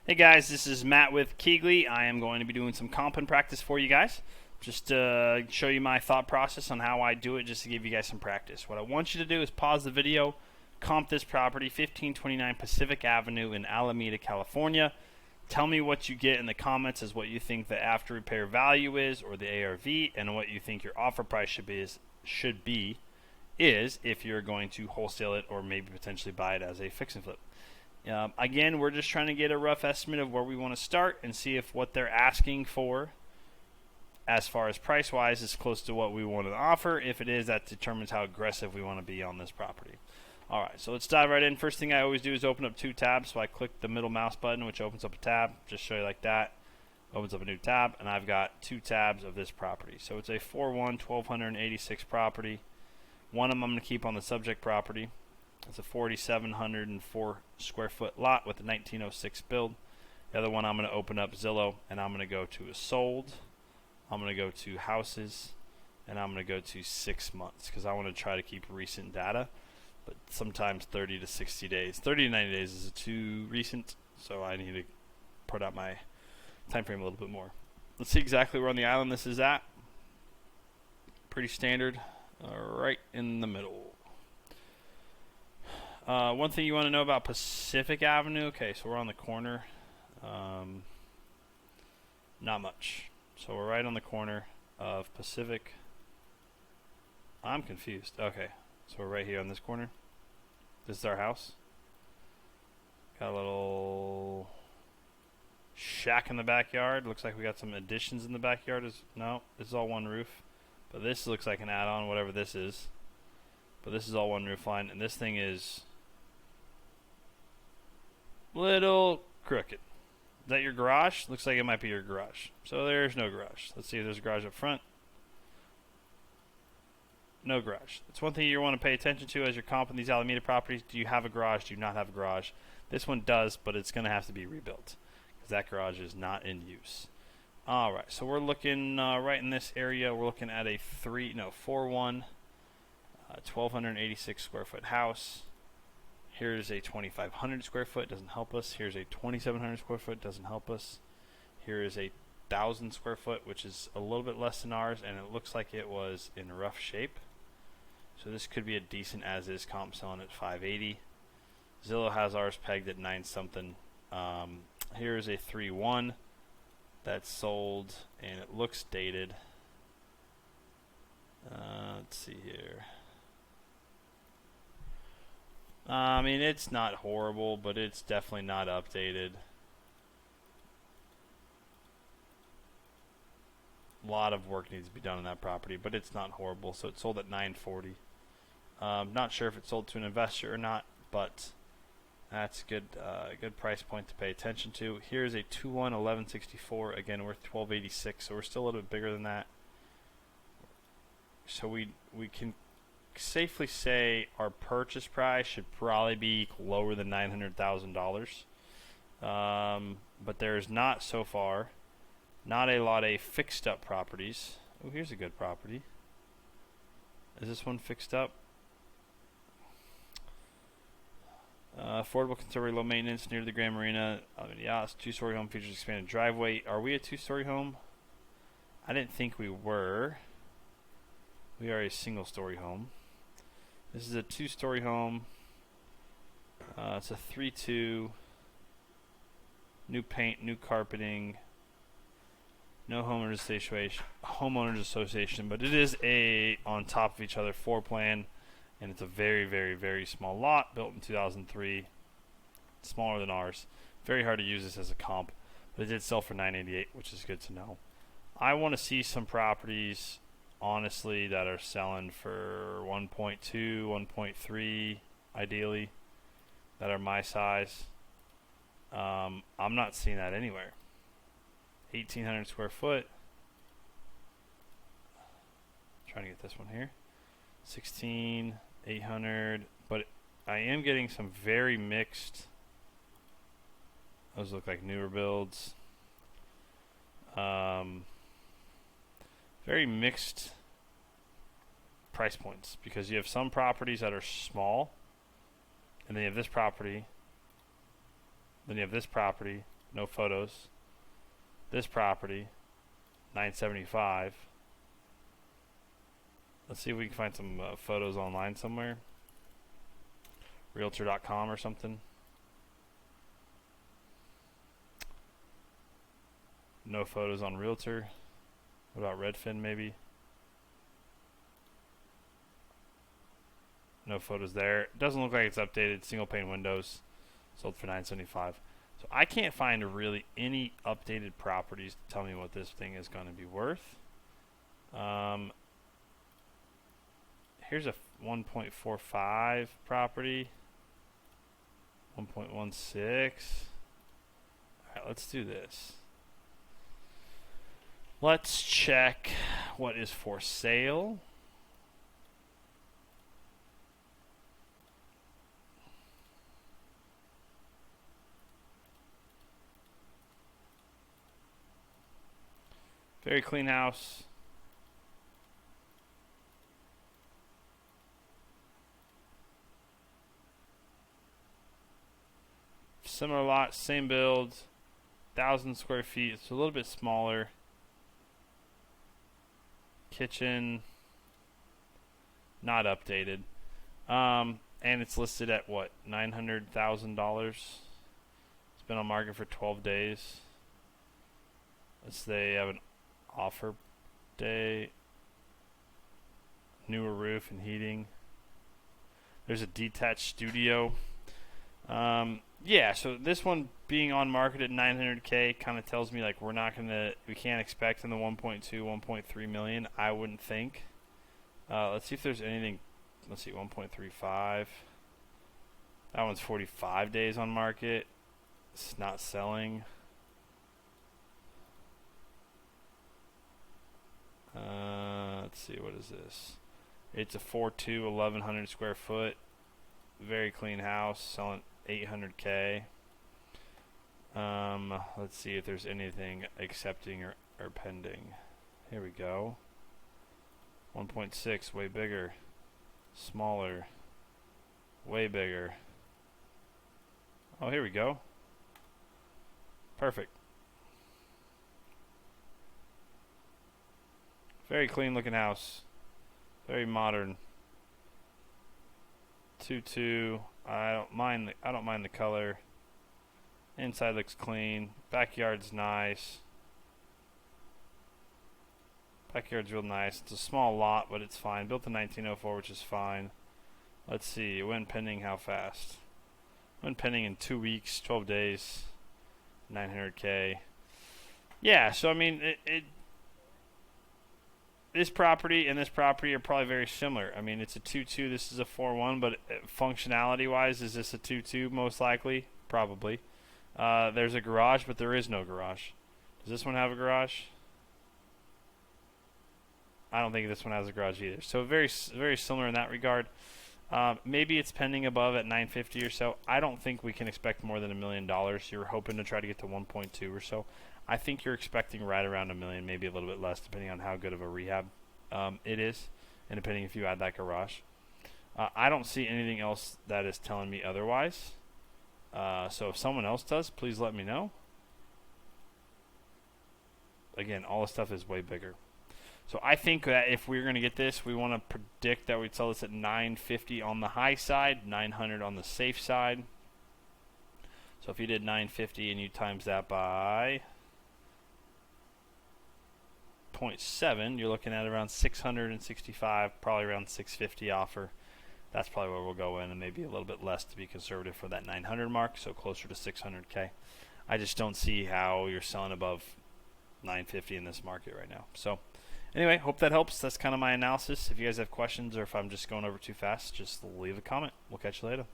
Hey guys, this is Matt with Keegly. I am going to be doing some comping practice for you guys. Just to show you my thought process on how I do it, just to give you guys some practice. What I want you to do is pause the video, comp this property, 1529 Pacific Avenue in Alameda, California. Tell me what you get in the comments as what you think the after repair value is, or the ARV, and what you think your offer price should be if you're going to wholesale it or maybe potentially buy it as a fix and flip. Again, we're just trying to get a rough estimate of where we want to start and see if what they're asking for as far as price wise is close to what we want to offer. If it is, that determines how aggressive we want to be on this property. Alright, so let's dive right in. First thing I always do is open up two tabs. So I click the middle mouse button, which opens up a tab. Just show you like that. Opens up a new tab, and I've got two tabs of this property. So it's a 4-1 1286 property. One of them I'm going to keep on the subject property. It's a 4,704 square foot lot with a 1906 build. The other one I'm going to open up Zillow, and I'm going to go to a sold. I'm going to go to houses, and I'm going to go to 6 months because I want to try to keep recent data. But sometimes 30 to 60 days, 30 to 90 days is too recent, so I need to put out my time frame a little bit more. Let's see exactly where on the island this is at. Pretty standard, right in the middle. One thing you want to know about Pacific Avenue. Okay, so we're on the corner. Not much. So we're right on the corner of Pacific. I'm confused. Okay, so we're right here on this corner. This is our house. Got a little shack in the backyard. Looks like we got some additions in the backyard. No, this is all one roof. But this looks like an add-on, whatever this is. But this is all one roof line, and this thing is little crooked. Is that your garage? Looks like it might be your garage. So there's no garage. Let's see if there's a garage up front. No garage. That's one thing you want to pay attention to as you're comping these Alameda properties. Do you have a garage? Do you not have a garage? This one does, but it's going to have to be rebuilt because that garage is not in use. Alright, so we're looking right in this area. We're looking at a 4-1 1286 square foot house. Here's a 2500 square foot, doesn't help us. Here's a 2700 square foot, doesn't help us. Here is a 1000 square foot, which is a little bit less than ours, and it looks like it was in rough shape. So this could be a decent as is comp, selling at 580. Zillow has ours pegged at 9 something. Here is a 3-1 that's sold, and it looks dated. Let's see here. I mean, it's not horrible, but it's definitely not updated. A lot of work needs to be done on that property, but it's not horrible. So it sold at $940. Not sure if it sold to an investor or not, but that's a good price point to pay attention to. Here's a 2-1 1164. Again, we're 1286, so we're still a little bit bigger than that. So we can safely say our purchase price should probably be lower than $900,000. But there's not so far not a lot of fixed up properties. Oh, here's a good property. Is this one fixed up? Affordable, contemporary, low maintenance, near the Grand Marina. Yeah, it's 2-story home, features expanded driveway. Are we a 2-story home? I didn't think we were. We are a single-story home. This is a 2-story home. It's a 3-2. New paint, new carpeting. No homeowners association, but it is a on top of each other floor plan, and it's a very, very, very small lot built in 2003. Smaller than ours. Very hard to use this as a comp, but it did sell for $988, which is good to know. I want to see some properties, honestly, that are selling for 1.2, 1.3, ideally, that are my size. I'm not seeing that anywhere. 1,800 square foot. Trying to get this one here. 16,800. But I am getting some very mixed. Those look like newer builds. Very mixed price points because you have some properties that are small, and then you have this property, then you have this property, no photos. This property, 975. Let's see if we can find some photos online somewhere. Realtor.com or something. No photos on Realtor. What about Redfin maybe? No photos there. Doesn't look like it's updated. Single pane windows. Sold for $975. So I can't find really any updated properties to tell me what this thing is going to be worth. Here's a 1.45 property. 1.16. Alright, let's do this. Let's check what is for sale. Very clean house. Similar lot, same build, 1,000 square feet. It's a little bit smaller. Kitchen, not updated. And it's listed at what, $900,000. It's been on market for 12 days. Let's say have an offer day. Newer roof and heating. There's a detached studio. Yeah, so this one being on market at $900K kind of tells me like we can't expect in the 1.2, 1.3 million. I wouldn't think. Let's see if there's anything. Let's see, 1.35. That one's 45 days on market. It's not selling. Let's see, what is this? It's a 4.2, 1,100 square foot. Very clean house, selling $800K. Let's see if there's anything accepting or pending. Here we go. 1.6, way bigger. Smaller. Way bigger. Oh, here we go. Perfect. Very clean looking house. Very modern. 2.2. I don't mind the color. Inside looks clean. Backyard's nice. Backyard's real nice. It's a small lot, but it's fine. Built in 1904, which is fine. Let's see. When pending, how fast? When pending in 2 weeks, 12 days, 900K. Yeah, so I mean, this property and this property are probably very similar. I mean, it's a 2.2. This is a 4.1, but functionality-wise, is this a 2.2 most likely? Probably. There's a garage, but there is no garage. Does this one have a garage? I don't think this one has a garage either. So very similar in that regard. Maybe it's pending above at 950 or so. I don't think we can expect more than $1 million. You're hoping to try to get to 1.2 or so. I think you're expecting right around $1 million, maybe a little bit less, depending on how good of a rehab it is, and depending if you add that garage. I don't see anything else that is telling me otherwise. So if someone else does, please let me know. Again, all the stuff is way bigger. So I think that if we're going to get this, we want to predict that we'd sell this at 950 on the high side, 900 on the safe side. So if you did 950 and you times that by 0.7, you're looking at around 665, probably around 650 offer. That's probably where we'll go in, and maybe a little bit less to be conservative for that 900 mark, so closer to 600K. I just don't see how you're selling above 950 in this market right now. So anyway, hope that helps. That's kind of my analysis. If you guys have questions or if I'm just going over too fast, just leave a comment. We'll catch you later.